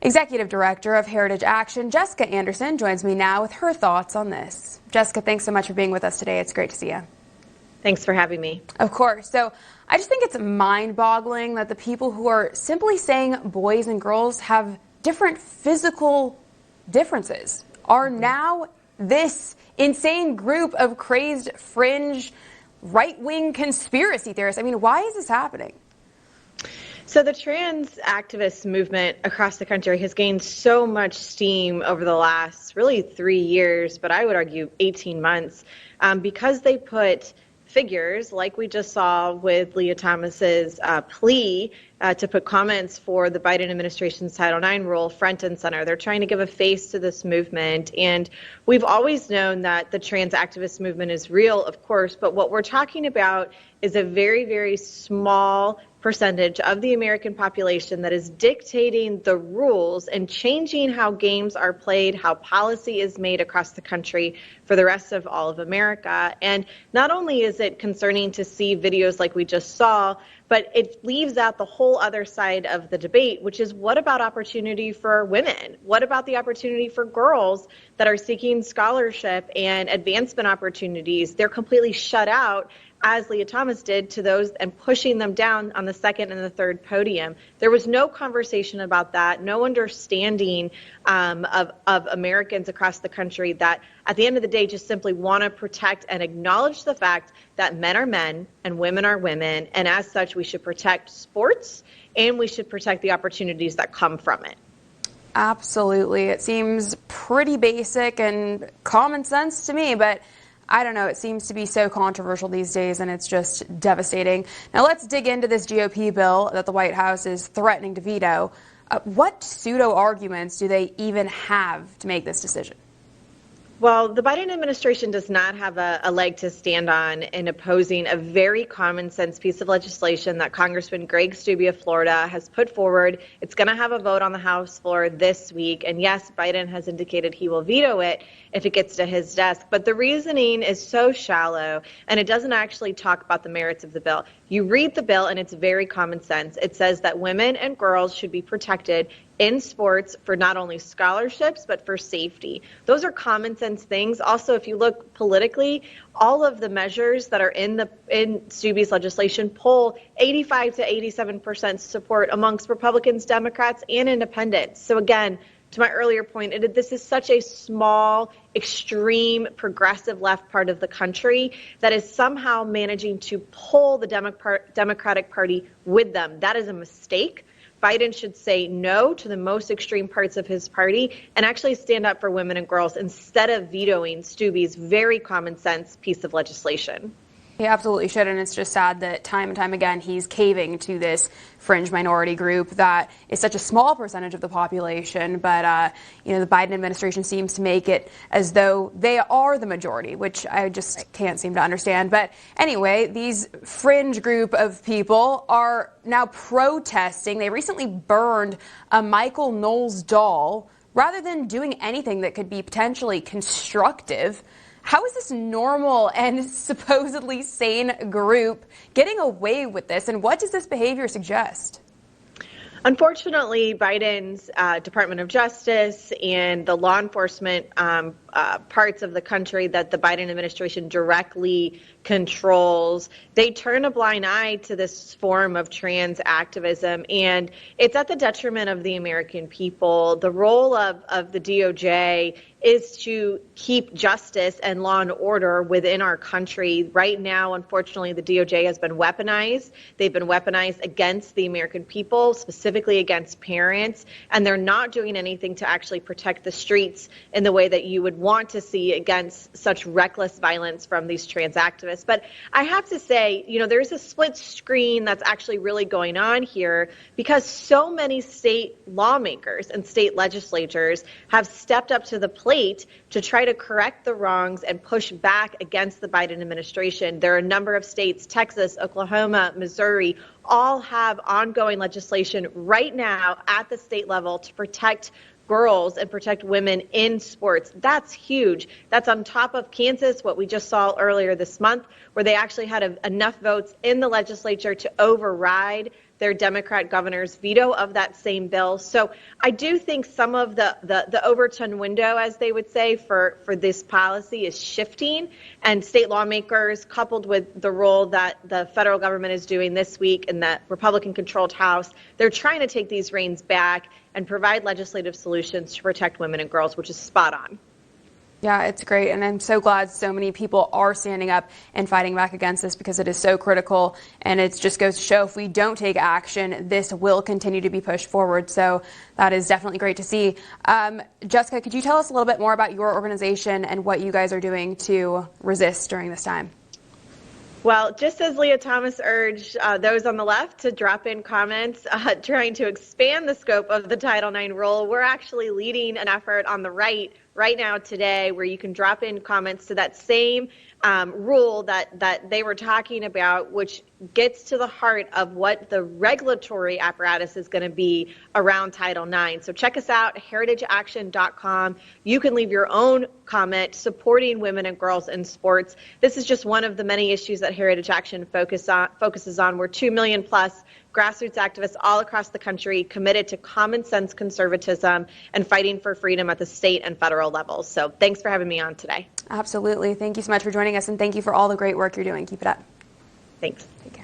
Executive Director of Heritage Action, Jessica Anderson, joins me now with her thoughts on this. Jessica, thanks so much for being with us today. It's great to see you. Thanks for having me. Of course. So I just think it's mind-boggling that the people who are simply saying boys and girls have different physical differences are now this insane group of crazed, fringe, right-wing conspiracy theorists. I mean, why is this happening? So the trans activist movement across the country has gained so much steam over the last really 3 years, but I would argue 18 months, because they put figures like we just saw with Leah Thomas's plea to put comments for the Biden administration's Title IX rule front and center. They're trying to give a face to this movement. And we've always known that the trans activist movement is real, of course, but what we're talking about is a very, very small percentage of the American population that is dictating the rules and changing how games are played, how policy is made across the country for the rest of all of America. And not only is it concerning to see videos like we just saw, but it leaves out the whole other side of the debate, which is what about opportunity for women? What about the opportunity for girls that are seeking scholarship and advancement opportunities? They're completely shut out, as Leah Thomas did, to those and pushing them down on the second and the third podium. There was no conversation about that, no understanding of Americans across the country that at the end of the day just simply want to protect and acknowledge the fact that men are men and women are women, and as such we should protect sports and we should protect the opportunities that come from it. Absolutely. It seems pretty basic and common sense to me, but I don't know, it seems to be so controversial these days, and it's just devastating. Now let's dig into this GOP bill that the White House is threatening to veto. What pseudo-arguments do they even have to make this decision? Well, the Biden administration does not have a leg to stand on in opposing a very common sense piece of legislation that Congressman Greg Steube of Florida has put forward. It's going to have a vote on the House floor this week. And yes, Biden has indicated he will veto it if it gets to his desk. But the reasoning is so shallow, and it doesn't actually talk about the merits of the bill. You read the bill, and it's very common sense. It says that women and girls should be protected in sports for not only scholarships, but for safety. Those are common sense things. Also, if you look politically, all of the measures that are in Steube's legislation poll 85 to 87% support amongst Republicans, Democrats, and independents. So again, to my earlier point, this is such a small, extreme, progressive left part of the country that is somehow managing to pull the Democratic Party with them. That is a mistake. Biden should say no to the most extreme parts of his party and actually stand up for women and girls instead of vetoing Steube's very common sense piece of legislation. He absolutely should, and it's just sad that time and time again he's caving to this fringe minority group that is such a small percentage of the population. But the Biden administration seems to make it as though they are the majority, which I just can't seem to understand. But anyway, these fringe group of people are now protesting. They recently burned a Michael Knowles doll rather than doing anything that could be potentially constructive. How is this normal and supposedly sane group getting away with this, and what does this behavior suggest? Unfortunately, Biden's Department of Justice and the law enforcement parts of the country that the Biden administration directly controls, they turn a blind eye to this form of trans activism, and it's at the detriment of the American people. The role of the DOJ is to keep justice and law and order within our country. Right now, unfortunately, the DOJ has been weaponized. They've been weaponized against the American people, specifically against parents, and they're not doing anything to actually protect the streets in the way that you would want to see against such reckless violence from these trans activists. But I have to say, there's a split screen that's actually really going on here because so many state lawmakers and state legislatures have stepped up to the plate to try to correct the wrongs and push back against the Biden administration. There are a number of states, Texas, Oklahoma, Missouri, all have ongoing legislation right now at the state level to protect girls and protect women in sports. That's huge. That's on top of Kansas, what we just saw earlier this month, where they actually had enough votes in the legislature to override their Democrat governor's veto of that same bill. So I do think some of the Overton window, as they would say, for this policy is shifting, and state lawmakers, coupled with the role that the federal government is doing this week in the Republican-controlled House, they're trying to take these reins back and provide legislative solutions to protect women and girls, which is spot on. Yeah, it's great, and I'm so glad so many people are standing up and fighting back against this because it is so critical, and it just goes to show if we don't take action, this will continue to be pushed forward. So that is definitely great to see. Jessica, could you tell us a little bit more about your organization and what you guys are doing to resist during this time? Well, just as Leah Thomas urged those on the left to drop in comments trying to expand the scope of the Title IX rule, we're actually leading an effort on the right now today where you can drop in comments to that same rule that they were talking about, which gets to the heart of what the regulatory apparatus is going to be around Title IX. So check us out, heritageaction.com. You can leave your own comment supporting women and girls in sports. This is just one of the many issues that Heritage Action focuses on. We're 2 million plus grassroots activists all across the country committed to common sense conservatism and fighting for freedom at the state and federal levels. So thanks for having me on today. Absolutely. Thank you so much for joining us, and thank you for all the great work you're doing. Keep it up. Thanks. Take care.